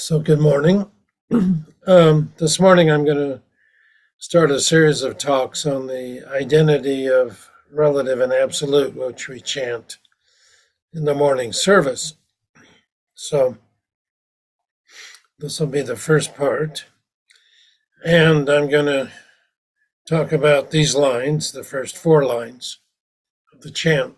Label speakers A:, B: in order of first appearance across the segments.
A: So, good morning. This morning, I'm going to start a series of talks on the identity of relative and absolute, which we chant in the morning service. So, this will be the first part. And I'm going to talk about these lines, the first four lines of the chant.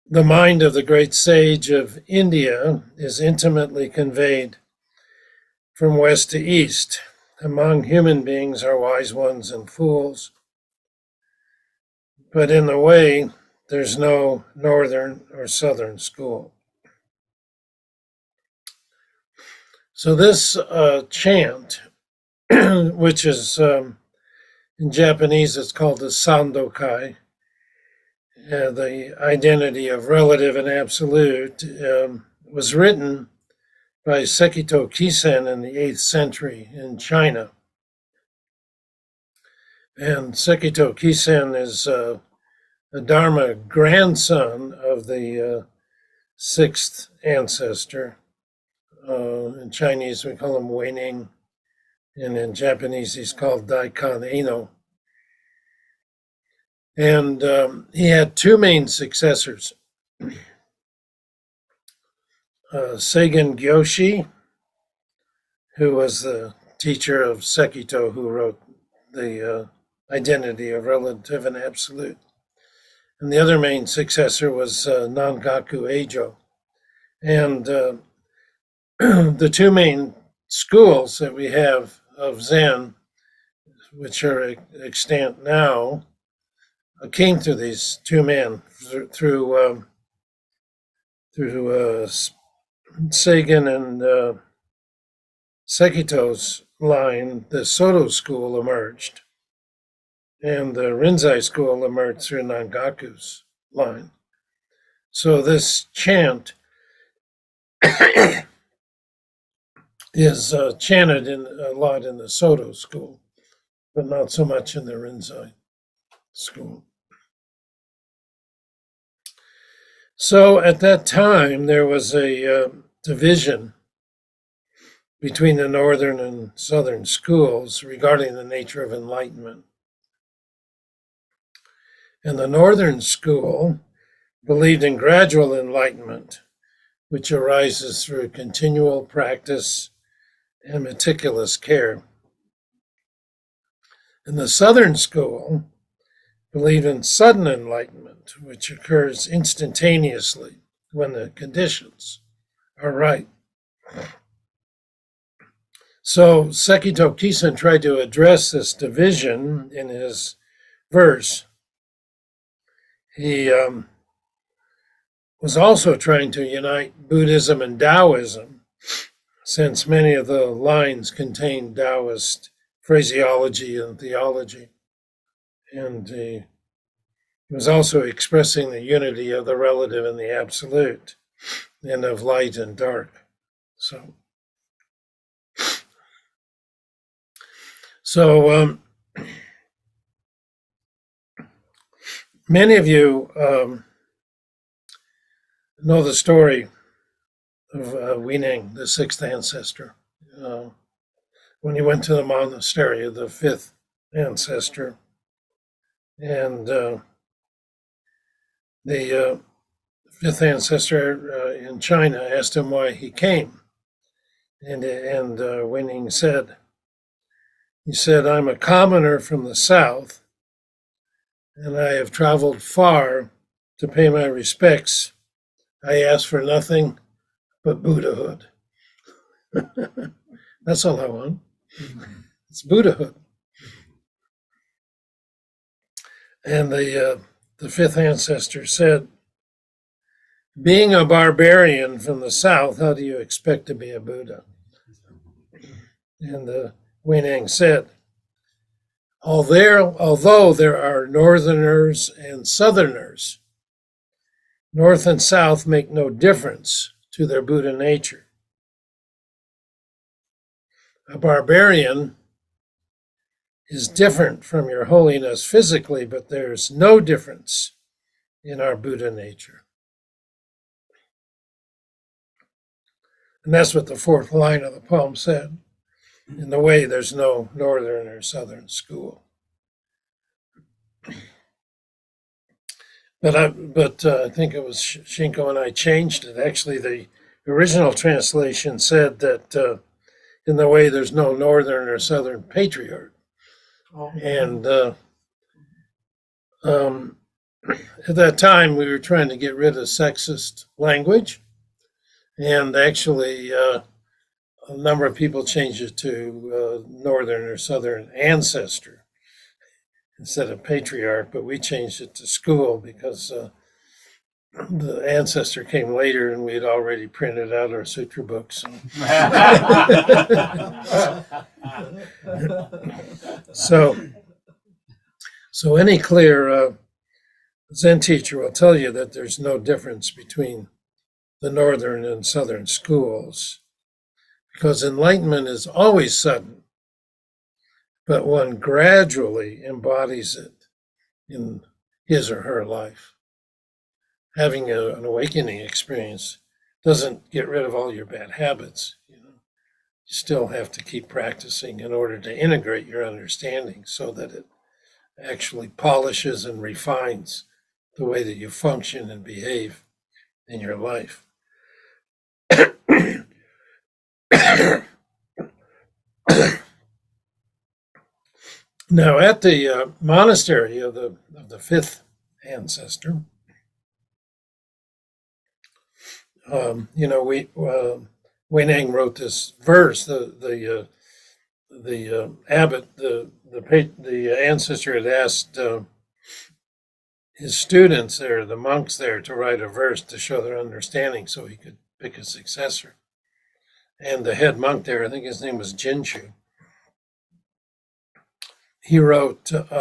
A: The mind of the great sage of India is intimately conveyed from west to east. Among human beings are wise ones and fools, but in the way, there's no northern or southern school. So this chant, which is in Japanese, it's called the Sandokai, the identity of relative and absolute, was written by Sekito Kisen in the 8th century in China. And Sekito Kisen is the Dharma grandson of the sixth ancestor. In Chinese, we call him Wei Ning, and in Japanese, he's called Daikon Eno. And he had two main successors, Seigen Gyoshi, who was the teacher of Sekito, who wrote the identity of relative and absolute. And the other main successor was Nangaku Eijo. And the two main schools that we have of Zen, which are extant now, came through these two men through Sagan and Sekito's line. The Soto school emerged, and the Rinzai school emerged through Nangaku's line. So this chant is chanted a lot in the Soto school, but not so much in the Rinzai school. So at that time, there was a division between the northern and southern schools regarding the nature of enlightenment. And the northern school believed in gradual enlightenment, which arises through continual practice and meticulous care. And the southern school believed in sudden enlightenment, which occurs instantaneously when the conditions are right. So Sekito Kisen tried to address this division in his verse. He was also trying to unite Buddhism and Taoism, since many of the lines contain Taoist phraseology and theology. And he was also expressing the unity of the relative and the absolute, and of light and dark. So many of you know the story of Wei Ning, the sixth ancestor. When he went to the monastery of the fifth ancestor, and the fifth ancestor in China asked him why he came, and Wei Ning said, "I'm a commoner from the south, and I have traveled far to pay my respects. I ask for nothing but Buddhahood." That's all I want. It's Buddhahood. And the fifth ancestor said, "Being a barbarian from the south, how do you expect to be a Buddha?" And Wei Ning said, although there are northerners and southerners, north and south make no difference to their Buddha nature. A barbarian is different from your holiness physically, but there's no difference in our Buddha nature. And that's what the fourth line of the poem said. In the way, there's no northern or southern school. But I think it was Shinko and I changed it. Actually, the original translation said that in the way, there's no northern or southern patriarch.
B: Oh.
A: And at that time, we were trying to get rid of sexist language. And actually, a number of people changed it to northern or southern ancestor instead of patriarch, but we changed it to school because the ancestor came later and we had already printed out our sutra books. So any clear Zen teacher will tell you that there's no difference between the northern and southern schools, because enlightenment is always sudden, but one gradually embodies it in his or her life. Having an awakening experience doesn't get rid of all your bad habits. You still have to keep practicing in order to integrate your understanding so that it actually polishes and refines the way that you function and behave in your life. Now, at the monastery of the fifth ancestor, Wei-Nang wrote this verse. The abbot, the ancestor had asked his students there, the monks there, to write a verse to show their understanding, so he could pick a successor. And the head monk there, I think his name was Jinshu, he wrote that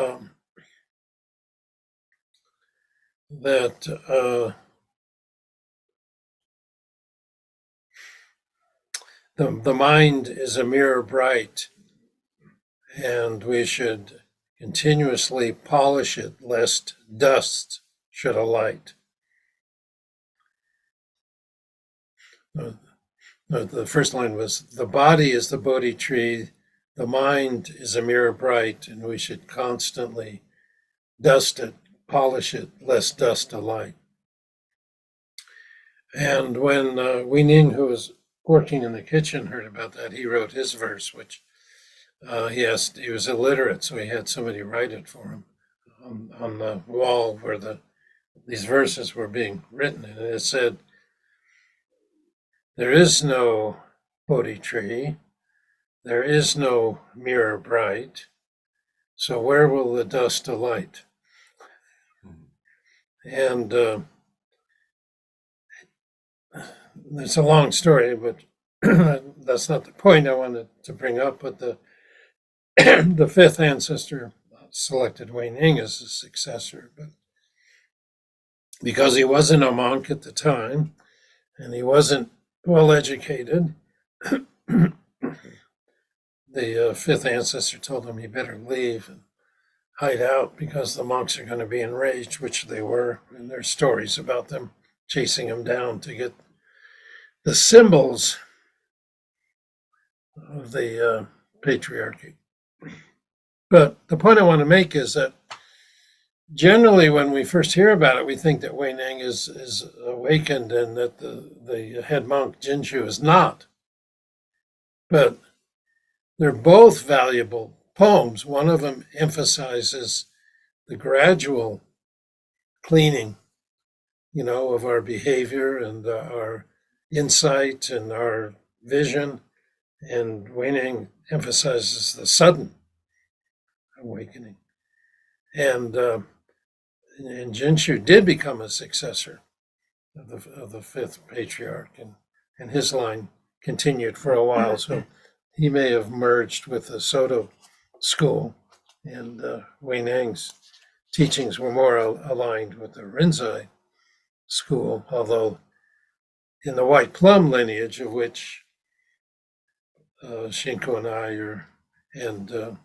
A: the mind is a mirror bright, and we should continuously polish it lest dust should alight. The first line was, the body is the Bodhi tree, the mind is a mirror bright, and we should constantly dust it, polish it, lest dust alight. And when Wei Ning, who was working in the kitchen, heard about that, he wrote his verse, which he was illiterate, so he had somebody write it for him on the wall where these verses were being written. And it said, there is no Bodhi tree, there is no mirror bright, so where will the dust alight? And it's a long story, but that's not the point I wanted to bring up. But the fifth ancestor selected Wei Ning as his successor, but because he wasn't a monk at the time and he wasn't well educated, the fifth ancestor told him he better leave and hide out because the monks are going to be enraged, which they were. And there's stories about them chasing him down to get the symbols of the patriarchy. But the point I want to make is that generally when we first hear about it, we think that Wei Ning is awakened and that the head monk Jinshu is not. But they're both valuable poems. One of them emphasizes the gradual cleaning, of our behavior and our insight and our vision. And Wei Ning emphasizes the sudden awakening. And Jinshu did become a successor of the fifth patriarch, and his line continued for a while. So he may have merged with the Soto school, and Wei Nang's teachings were more aligned with the Rinzai school, although in the White Plum lineage, of which Shinko and I and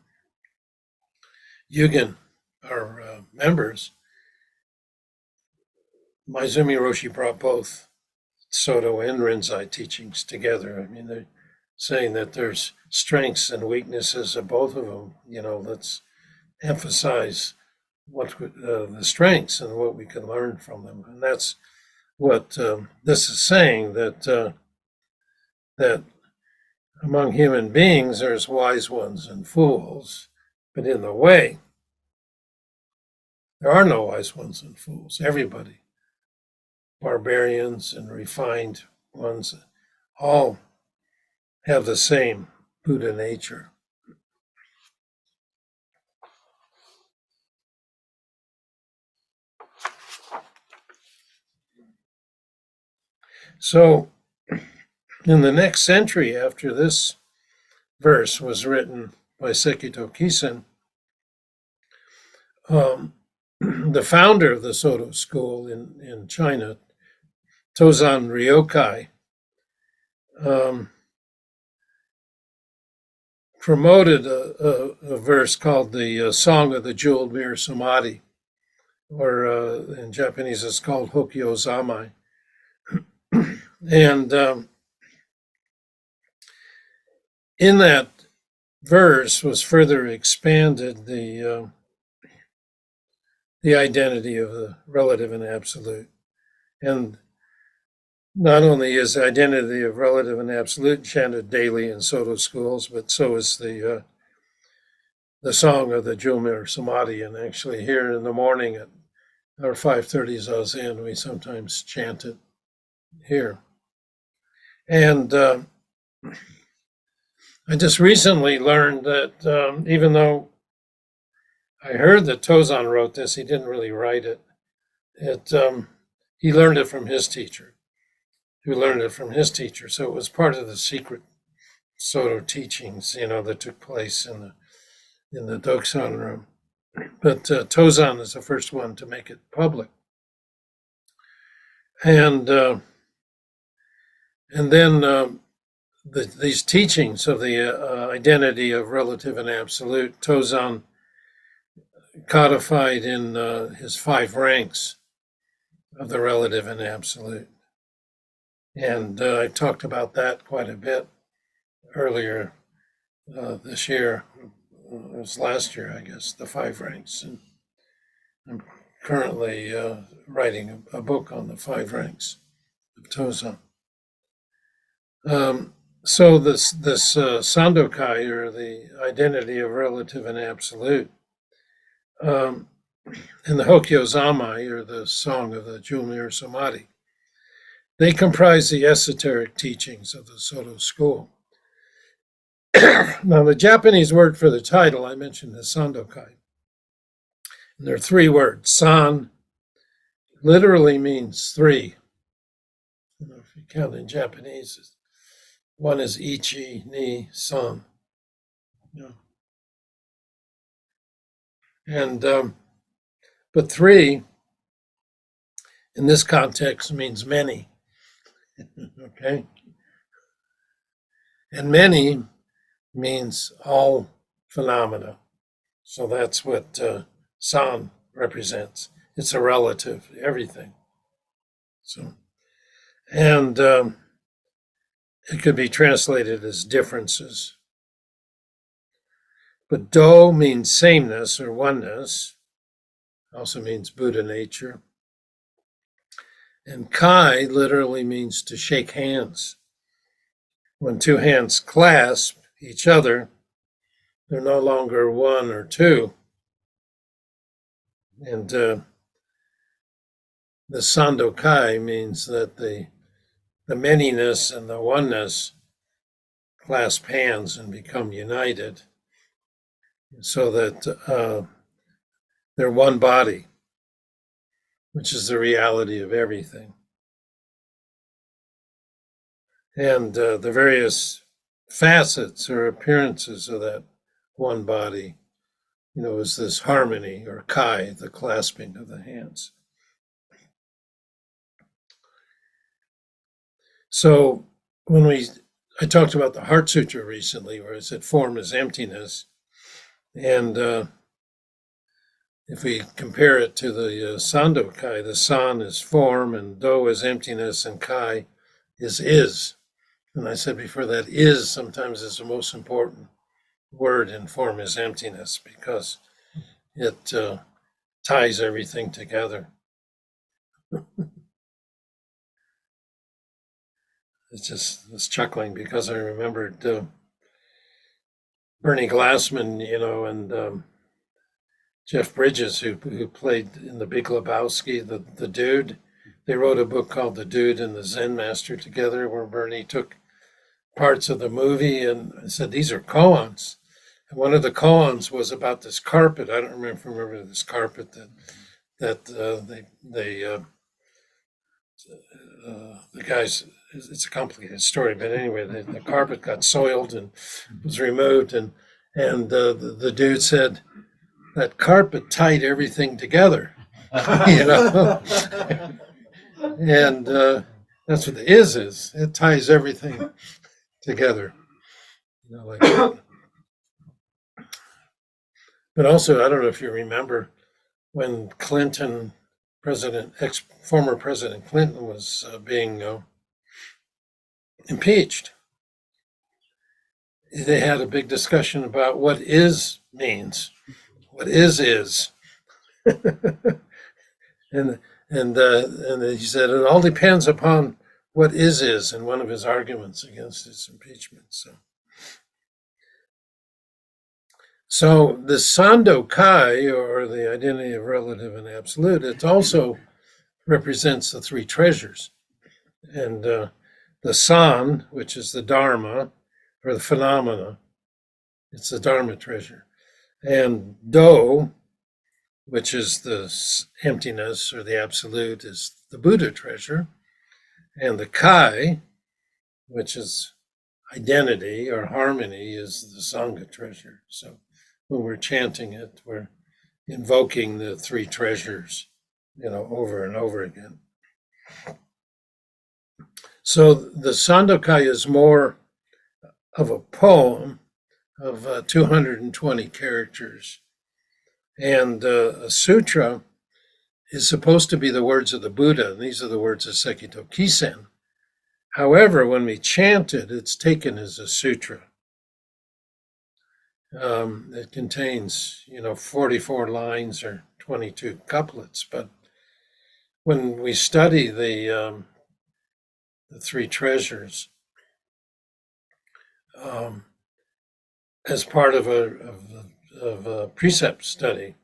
A: Yugen are members, Maizumi Roshi brought both Soto and Rinzai teachings together. I mean, they're saying that there's strengths and weaknesses of both of them. Let's emphasize the strengths and what we can learn from them, and that's what this is saying, that among human beings there's wise ones and fools, but in the way there are no wise ones and fools. Everybody, barbarians and refined ones, all have the same Buddha nature. So, in the next century after this verse was written by Sekito Kisen, the founder of the Soto school in China, Tozan Ryokai, promoted a verse called the Song of the Jeweled Mirror Samadhi, or in Japanese it's called Hokyo Zamai. And in that verse was further expanded the identity of the relative and absolute. And not only is the identity of relative and absolute chanted daily in Soto schools, but so is the Song of the Jeweled Mirror Samadhi. And actually here in the morning at our 5:30 Zazen, we sometimes chant it here. And I just recently learned that even though I heard that Tozan wrote this, he didn't really write it. He learned it from his teacher, who learned it from his teacher. So it was part of the secret Soto teachings, that took place in the Doksan room. But Tozan is the first one to make it public. And then these teachings of the identity of relative and absolute, Tozan codified in his 5 ranks of the relative and absolute. And I talked about that quite a bit earlier this year. It was last year, I guess, the 5 ranks. And I'm currently writing a book on the 5 ranks of Tozan. So this Sandokai, or the identity of relative and absolute, and the Hokyo Zamai, or the Song of the Jeweled Mirror Samadhi, they comprise the esoteric teachings of the Soto school. Now, the Japanese word for the title, I mentioned the Sandokai. And there are 3 words. San literally means 3. If you count in Japanese, one is ichi, ni, san. And but 3 in this context means many. Okay, and many means all phenomena. So that's what san represents. It's a relative, everything. So, and it could be translated as differences. But do means sameness or oneness, also means Buddha nature. And kai literally means to shake hands. When 2 hands clasp each other, they're no longer 1 or 2. And the Sandokai means that the manyness and the oneness clasp hands and become united, so that they're one body, which is the reality of everything. And the various facets or appearances of that one body, is this harmony, or kai, the clasping of the hands. So I talked about the Heart Sutra recently, where it said form is emptiness. And if we compare it to the Sandokai, the san is form, and do is emptiness, and kai is. And I said before that is sometimes is the most important word in form is emptiness because it ties everything together. It's chuckling because I remembered Bernie Glassman, and Jeff Bridges, who played in The Big Lebowski, the dude. They wrote a book called The Dude and the Zen Master together, where Bernie took parts of the movie and said these are koans. And one of the koans was about this carpet. I don't remember this carpet that the guys. It's a complicated story, but anyway, the carpet got soiled and was removed, and the dude said that carpet tied everything together, you know, and that's what the is. It ties everything together, like that. But also, I don't know if you remember when Clinton, former President Clinton, was being impeached. They had a big discussion about what is means. What is, and he said it all depends upon what is in one of his arguments against his impeachment. So the Sandokai, or the identity of relative and absolute, it also represents the three treasures. And the San, which is the Dharma, or the phenomena, it's the Dharma treasure. And Do, which is the emptiness or the absolute, is the Buddha treasure. And the Kai, which is identity or harmony, is the Sangha treasure. So when we're chanting it, we're invoking the three treasures, over and over again. So the Sandokai is more of a poem of 220 characters. And a sutra is supposed to be the words of the Buddha, and these are the words of Sekito Kisen. However, when we chant it, it's taken as a sutra. It contains, 44 lines or 22 couplets, but when we study the three treasures as part of a precept study,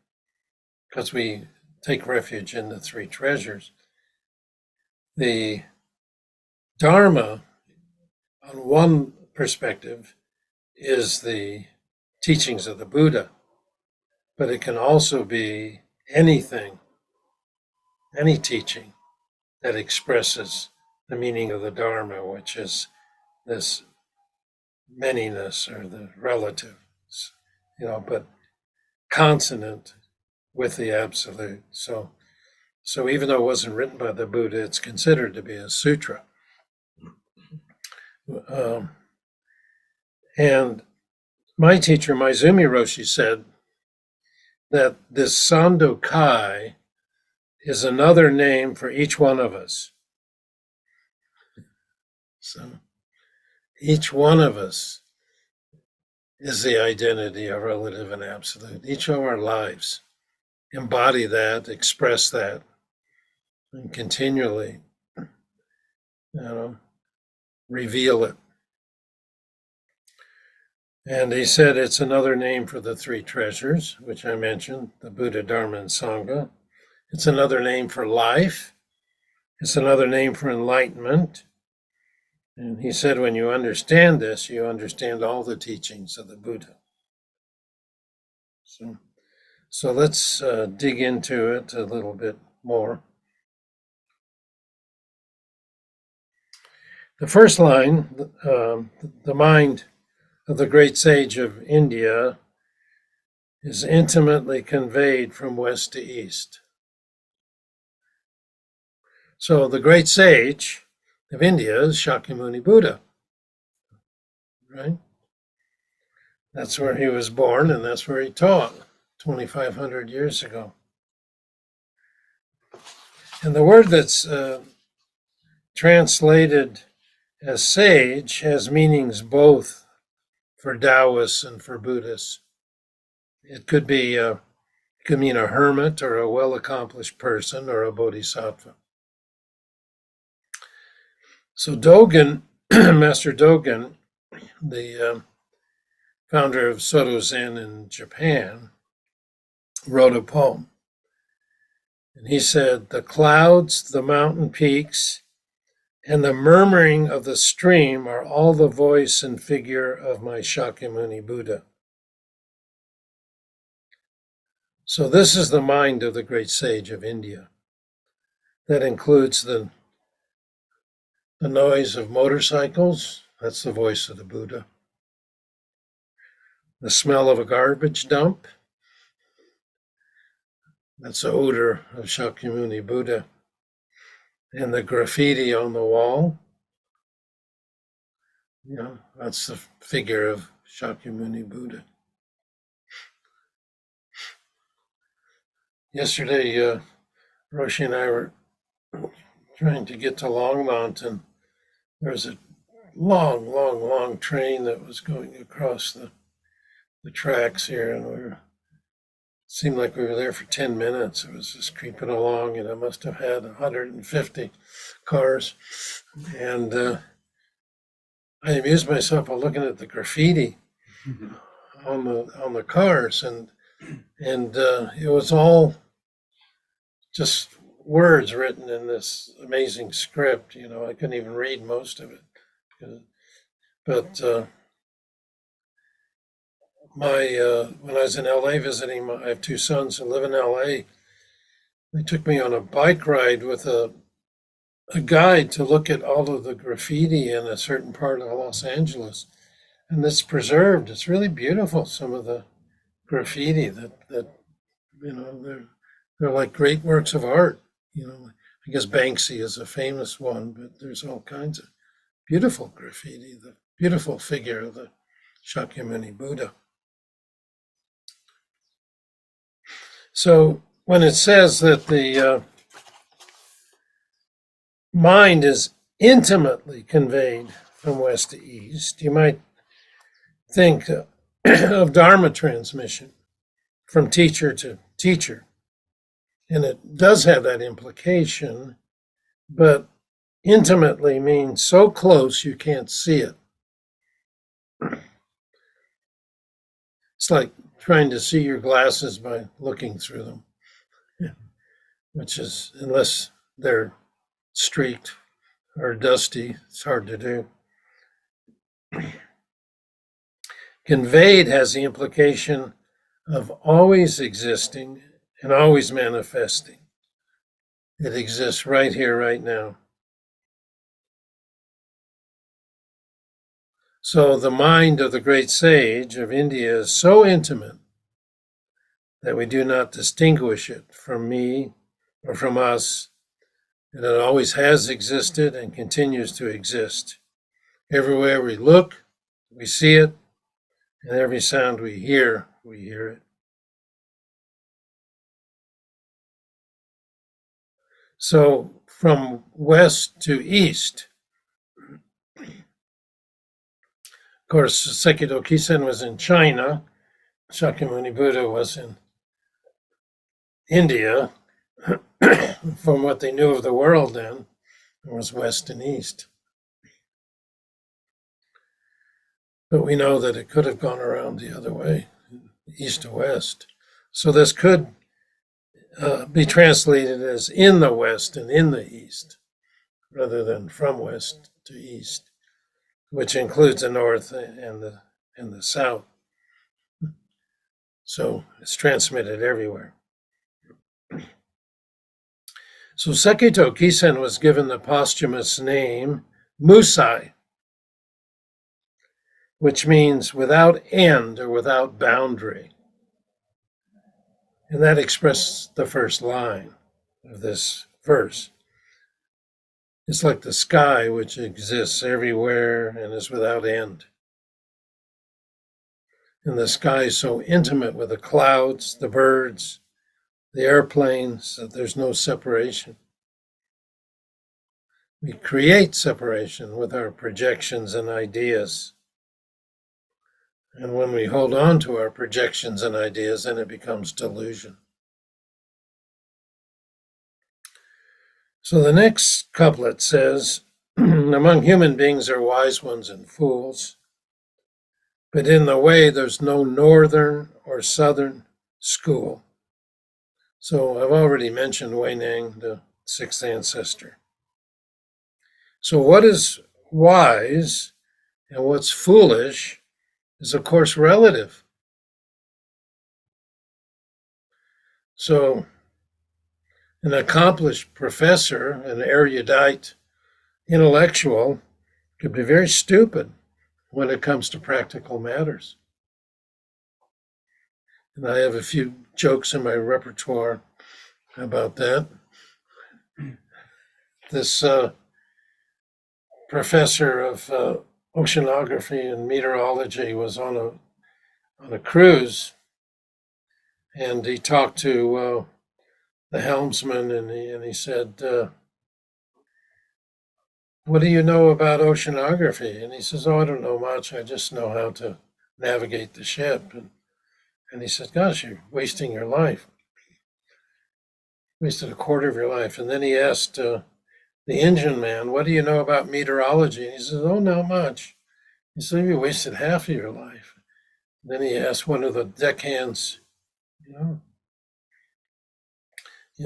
A: because we take refuge in the three treasures, the Dharma, on one perspective, is the teachings of the Buddha, but it can also be anything, any teaching that expresses the meaning of the Dharma, which is this manyness or the relative, but consonant with the absolute. So even though it wasn't written by the Buddha, it's considered to be a sutra. And my teacher, Maizumi Roshi, said that this Sandokai is another name for each one of us. So each one of us is the identity of relative and absolute. Each of our lives embody that, express that, and continually, reveal it. And he said it's another name for the three treasures, which I mentioned, the Buddha, Dharma, and Sangha. It's another name for life. It's another name for enlightenment. And he said, when you understand this, you understand all the teachings of the Buddha. So let's dig into it a little bit more. The first line, the mind of the great sage of India is intimately conveyed from west to east. So the great sage of India is Shakyamuni Buddha, right? That's where he was born and that's where he taught 2,500 years ago. And the word that's translated as sage has meanings both for Taoists and for Buddhists. It could mean a hermit or a well-accomplished person or a bodhisattva. So Dogen, Master Dogen, the founder of Soto Zen in Japan, wrote a poem. And he said, "The clouds, the mountain peaks, and the murmuring of the stream are all the voice and figure of my Shakyamuni Buddha." So this is the mind of the great sage of India. That includes the noise of motorcycles, that's the voice of the Buddha. The smell of a garbage dump, that's the odor of Shakyamuni Buddha. And the graffiti on the wall, that's the figure of Shakyamuni Buddha. Yesterday, Roshi and I were trying to get to Longmont, and there was a long train that was going across the tracks here, and it seemed like we were there for 10 minutes. It was just creeping along, and it must have had 150 cars. And I amused myself by looking at the graffiti on the cars, and it was all just words written in this amazing script. I couldn't even read most of it, but when I was in LA visiting, I have two sons who live in LA. They took me on a bike ride with a guide to look at all of the graffiti in a certain part of Los Angeles, and it's preserved. It's really beautiful. Some of the graffiti that they're like great works of art. I guess Banksy is a famous one, but there's all kinds of beautiful graffiti. The beautiful figure of the Shakyamuni Buddha. So when it says that the mind is intimately conveyed from west to east, you might think of Dharma transmission from teacher to teacher. And it does have that implication, but intimately means so close you can't see it. It's like trying to see your glasses by looking through them, which is, unless they're streaked or dusty, it's hard to do. Conveyed has the implication of always existing and always manifesting. It exists right here, right now. So the mind of the great sage of India is so intimate that we do not distinguish it from me or from us, and it always has existed and continues to exist. Everywhere we look, we see it, and every sound we hear it. So from west to east, of course, Sekido Kisen was in China. Shakyamuni Buddha was in India. From what they knew of the world then, it was west and east. But we know that it could have gone around the other way, east to west. So this could be translated as in the west and in the east, rather than from west to east, which includes the north and the south. So it's transmitted everywhere. So Sekito Kisen was given the posthumous name Musai, which means without end or without boundary. And that expresses the first line of this verse. It's like the sky, which exists everywhere and is without end. And the sky is so intimate with the clouds, the birds, the airplanes, that there's no separation. We create separation with our projections and ideas. And when we hold on to our projections and ideas, then it becomes delusion. So the next couplet says, among human beings are wise ones and fools, but in the way there's no northern or southern school. So I've already mentioned Wei Nang, the sixth ancestor. So what is wise and what's foolish is, of course, relative. So an accomplished professor, an erudite intellectual, could be very stupid when it comes to practical matters. And I have a few jokes in my repertoire about that. This professor of oceanography and meteorology was on a cruise, and he talked to the helmsman, and he said, "What do you know about oceanography?" And he says, "Oh, I don't know much. I just know how to navigate the ship." And he said, "Gosh, you're wasting your life. Wasted a quarter of your life." And then he asked the engine man, "What do you know about meteorology?" And he says, "Oh, not much." He said, "You wasted half of your life." And then he asked one of the deckhands, you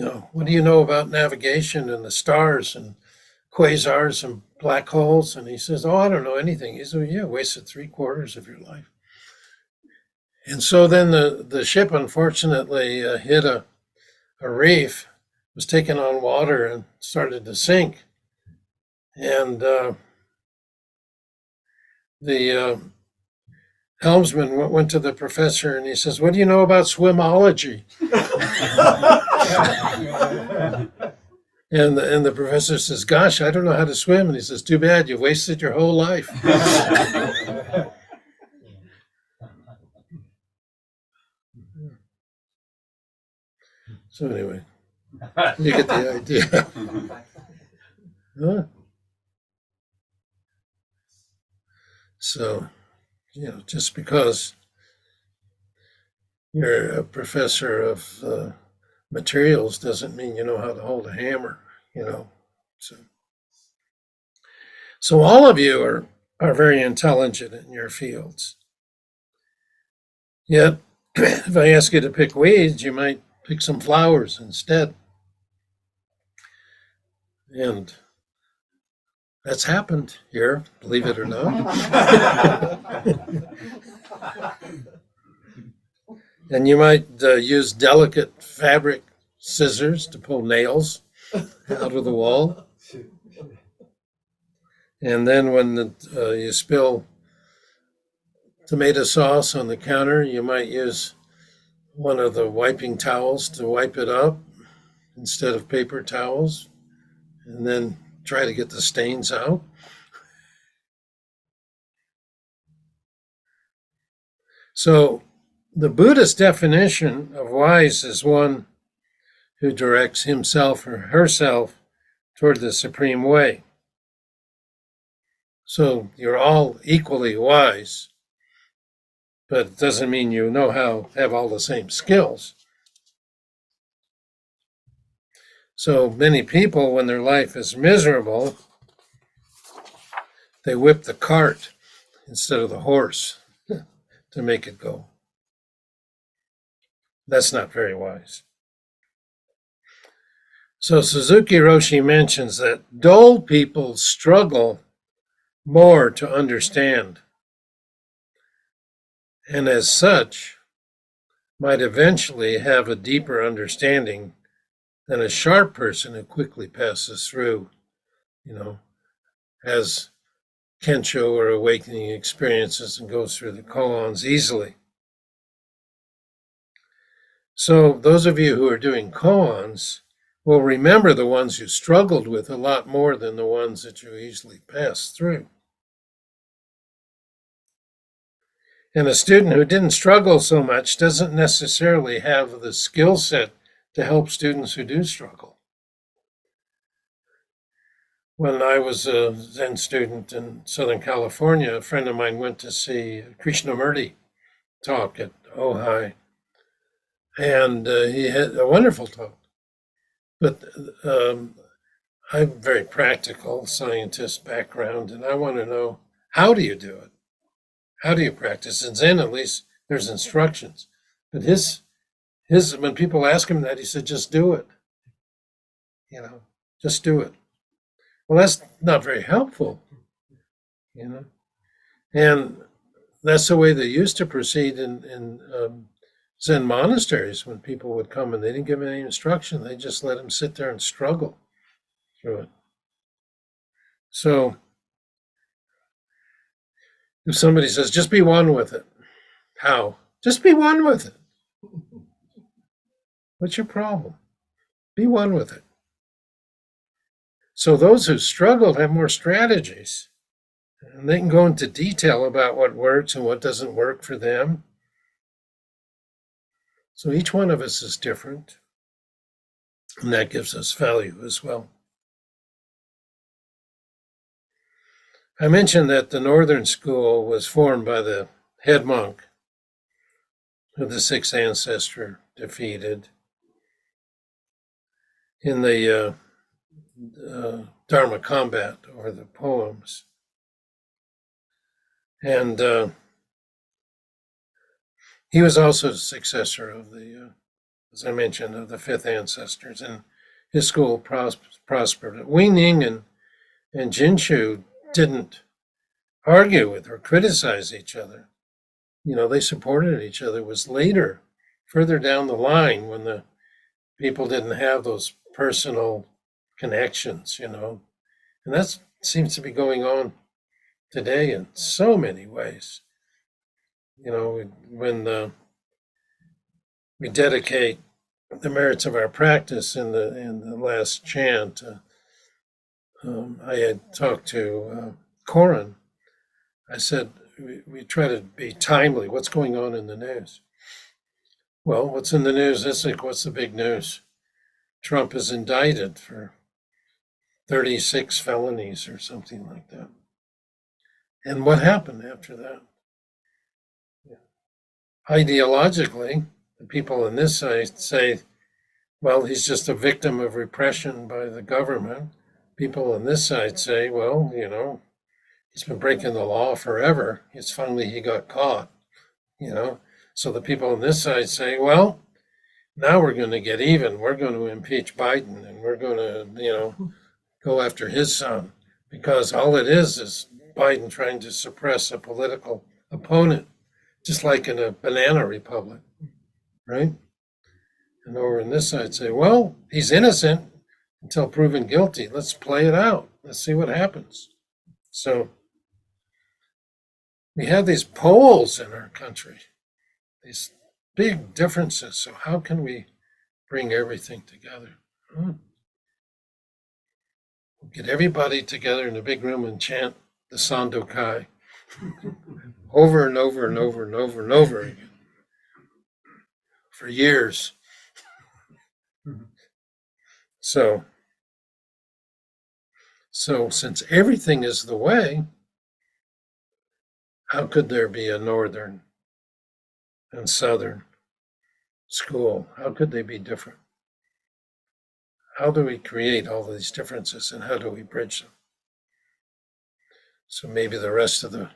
A: know, "What do you know about navigation and the stars and quasars and black holes?" And he says, "Oh, I don't know anything." He said, "Yeah, wasted three-quarters of your life." And so then the ship unfortunately hit a reef, was taken on water and started to sink. And the helmsman went to the professor and he says, "What do you know about swimology?" And the professor says, "Gosh, I don't know how to swim." And he says, "Too bad, you've wasted your whole life." So anyway, you get the idea. Huh? So, just because you're a professor of materials doesn't mean you know how to hold a hammer, you know. So all of you are very intelligent in your fields. Yet, if I ask you to pick weeds, you might pick some flowers instead. And that's happened here, believe it or not. And you might use delicate fabric scissors to pull nails out of the wall. And then when you spill tomato sauce on the counter, you might use one of the wiping towels to wipe it up instead of paper towels, and then try to get the stains out. So the Buddhist definition of wise is one who directs himself or herself toward the supreme way. So you're all equally wise, but it doesn't mean you know how, have all the same skills. So many people, when their life is miserable, they whip the cart instead of the horse to make it go. That's not very wise. So Suzuki Roshi mentions that dull people struggle more to understand, and as such might eventually have a deeper understanding than a sharp person who quickly passes through, has Kensho or awakening experiences and goes through the koans easily. So those of you who are doing koans will remember the ones you struggled with a lot more than the ones that you easily passed through. And a student who didn't struggle so much doesn't necessarily have the skill set to help students who do struggle. When I was a Zen student in Southern California, a friend of mine went to see Krishnamurti talk at Ojai, and he had a wonderful talk. But um, I'm very practical scientist background, and I want to know, how do you do it? How do you practice? In Zen, at least, there's instructions. But his when people ask him that, he said, just do it. You know, just do it. Well, that's not very helpful. You know, and that's the way they used to proceed in Zen monasteries. When people would come and they didn't give them any instruction, they just let them sit there and struggle through it. So if somebody says, just be one with it, how? Just be one with it. What's your problem? Be one with it. So those who struggle have more strategies, and they can go into detail about what works and what doesn't work for them. So each one of us is different, and that gives us value as well. I mentioned that the Northern School was formed by the head monk who the sixth ancestor defeated in the Dharma combat over the poems. And he was also the successor of the, as I mentioned, of the fifth ancestors, and his school prospered. Wei Ning and Jinshu didn't argue with or criticize each other. You know, they supported each other. It was later, further down the line, when the people didn't have those personal connections, you know. And that seems to be going on today in so many ways. You know, when we dedicate the merits of our practice in the last chant, I had talked to Corin. I said, we try to be timely. What's going on in the news? Well, what's in the news this week? What's the big news? Trump is indicted for 36 felonies or something like that. And what happened after that? Ideologically, the people on this side say, well, he's just a victim of repression by the government. People on this side say, well, you know, he's been breaking the law forever. It's finally he got caught, you know. So the people on this side say, well, now we're going to get even. We're going to impeach Biden, and we're going to, you know, go after his son, because all it is Biden trying to suppress a political opponent, just like in a banana republic, right? And over on this side say, well, he's innocent until proven guilty. Let's play it out. Let's see what happens. So we have these poles in our country, these big differences. So how can we bring everything together? Get everybody together in a big room and chant the Sandokai over and over and over and over and over again for years. So since everything is the way, how could there be a northern and southern school? How could they be different? How do we create all these differences, and how do we bridge them? So maybe the rest of the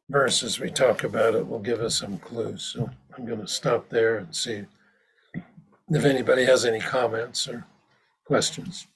A: verses we talk about it will give us some clues. So I'm going to stop there and see if anybody has any comments or questions.